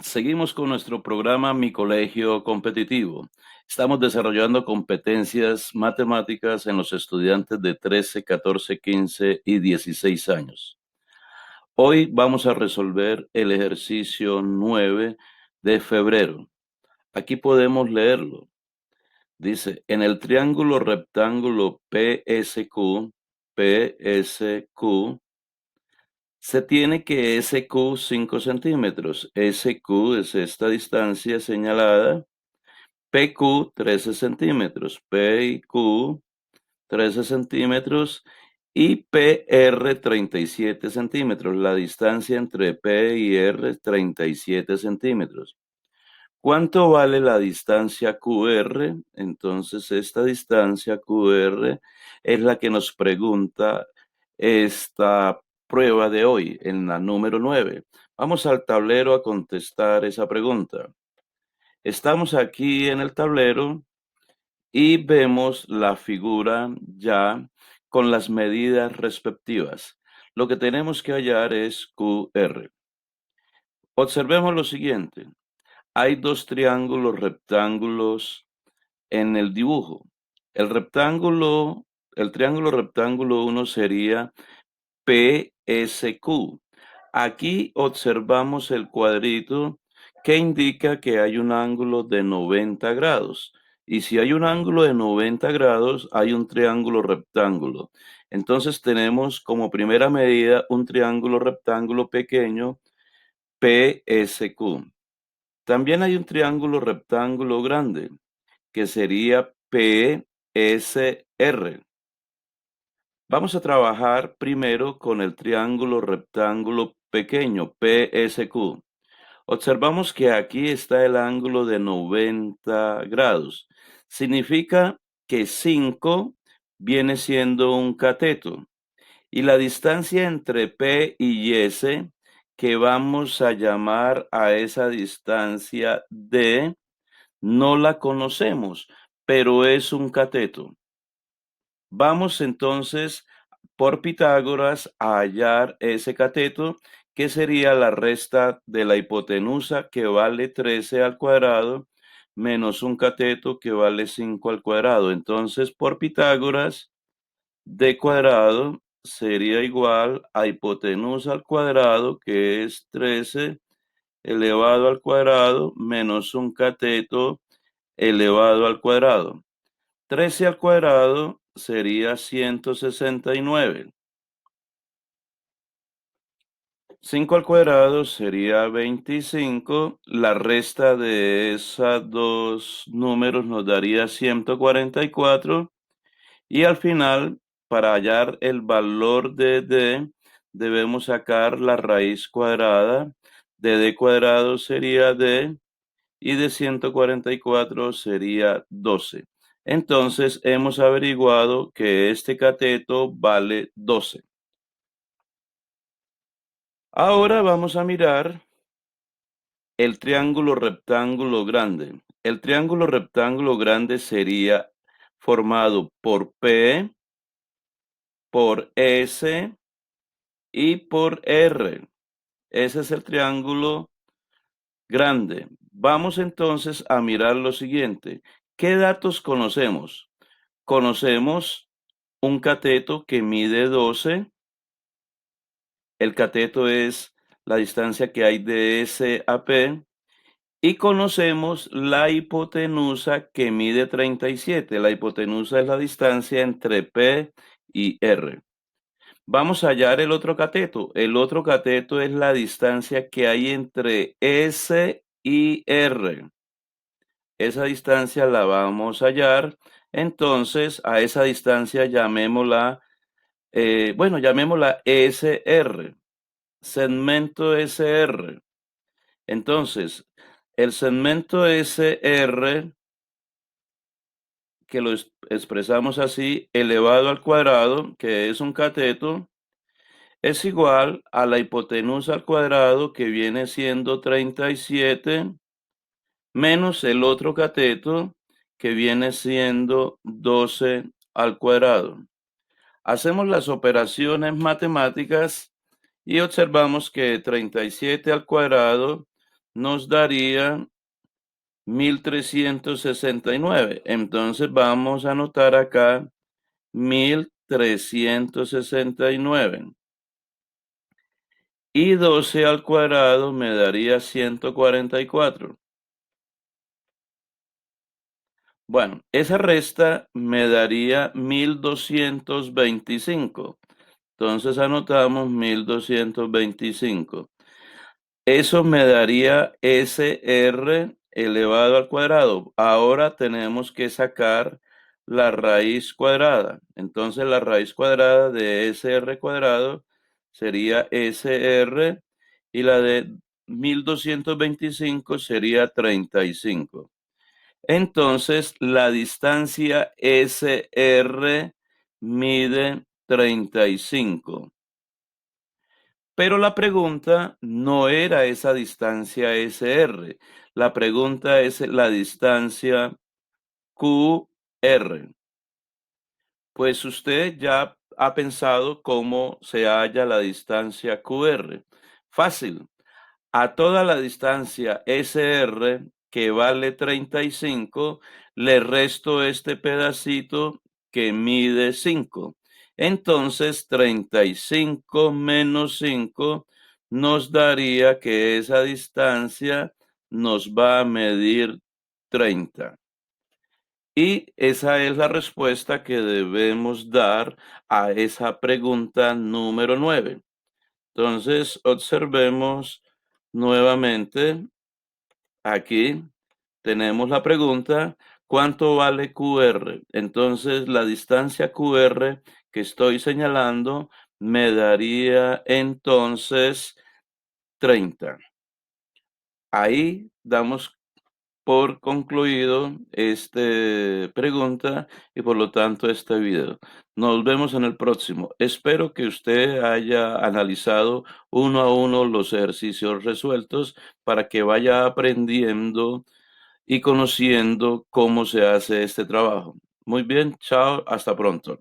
Seguimos con nuestro programa Mi Colegio Competitivo. Estamos desarrollando competencias matemáticas en los estudiantes de 13, 14, 15 y 16 años. Hoy vamos a resolver el ejercicio 9 de febrero. Aquí podemos leerlo. Dice, en el triángulo rectángulo PSQ, se tiene que SQ 5 centímetros. SQ es esta distancia señalada. PQ 13 centímetros. P y Q 13 centímetros. Y PR 37 centímetros. La distancia entre P y R es 37 centímetros. ¿Cuánto vale la distancia QR? Entonces, esta distancia QR es la que nos pregunta esta prueba de hoy, en la número 9. Vamos al tablero a contestar esa pregunta. Estamos aquí en el tablero y vemos la figura ya con las medidas respectivas. Lo que tenemos que hallar es QR. Observemos lo siguiente. Hay dos triángulos rectángulos en el dibujo. El rectángulo, el triángulo rectángulo 1 sería PSQ. Aquí observamos el cuadrito que indica que hay un ángulo de 90 grados. Y si hay un ángulo de 90 grados, hay un triángulo rectángulo. Entonces tenemos como primera medida un triángulo rectángulo pequeño PSQ. También hay un triángulo rectángulo grande, que sería PSR. Vamos a trabajar primero con el triángulo rectángulo pequeño, PSQ. Observamos que aquí está el ángulo de 90 grados. Significa que 5 viene siendo un cateto. Y la distancia entre P y S, que vamos a llamar a esa distancia D, no la conocemos, pero es un cateto. Vamos entonces por Pitágoras a hallar ese cateto, que sería la resta de la hipotenusa, que vale 13 al cuadrado, menos un cateto que vale 5 al cuadrado. Entonces, por Pitágoras, d cuadrado sería igual a hipotenusa al cuadrado, que es 13 elevado al cuadrado, menos un cateto elevado al cuadrado. 13 al cuadrado sería 169. 5 al cuadrado sería 25. La resta de esos dos números nos daría 144. Y al final, para hallar el valor de d, debemos sacar la raíz cuadrada. De d cuadrado sería d, y de 144 sería 12. Entonces hemos averiguado que este cateto vale 12. Ahora vamos a mirar el triángulo rectángulo grande. El triángulo rectángulo grande sería formado por P, por S y por R. Ese es el triángulo grande. Vamos entonces a mirar lo siguiente. ¿Qué datos conocemos? Conocemos un cateto que mide 12. El cateto es la distancia que hay de S a P. Y conocemos la hipotenusa, que mide 37. La hipotenusa es la distancia entre P y R. Vamos a hallar el otro cateto. El otro cateto es la distancia que hay entre S y R. Esa distancia la vamos a hallar. Entonces, a esa distancia llamémosla, llamémosla SR, segmento SR. Entonces, el segmento SR, que lo expresamos así, elevado al cuadrado, que es un cateto, es igual a la hipotenusa al cuadrado, que viene siendo 37, menos el otro cateto, que viene siendo 12 al cuadrado. Hacemos las operaciones matemáticas y observamos que 37 al cuadrado nos daría 1369. Entonces vamos a anotar acá 1369. Y 12 al cuadrado me daría 144. Bueno, esa resta me daría 1225. Entonces anotamos 1225. Eso me daría SR elevado al cuadrado. Ahora tenemos que sacar la raíz cuadrada. Entonces la raíz cuadrada de SR cuadrado sería SR y la de 1225 sería 35. Entonces la distancia SR mide 35. Pero la pregunta no era esa distancia SR. La pregunta es la distancia QR. Pues usted ya ha pensado cómo se halla la distancia QR. Fácil. A toda la distancia SR, que vale 35, le resto este pedacito que mide 5. Entonces, 35 menos 5 nos daría que esa distancia nos va a medir 30. Y esa es la respuesta que debemos dar a esa pregunta número 9. Entonces, observemos nuevamente, aquí tenemos la pregunta, ¿cuánto vale QR? Entonces, la distancia QR que estoy señalando me daría entonces 30. Ahí damos por concluido esta pregunta y por lo tanto este video. Nos vemos en el próximo. Espero que usted haya analizado uno a uno los ejercicios resueltos para que vaya aprendiendo y conociendo cómo se hace este trabajo. Muy bien, chao, hasta pronto.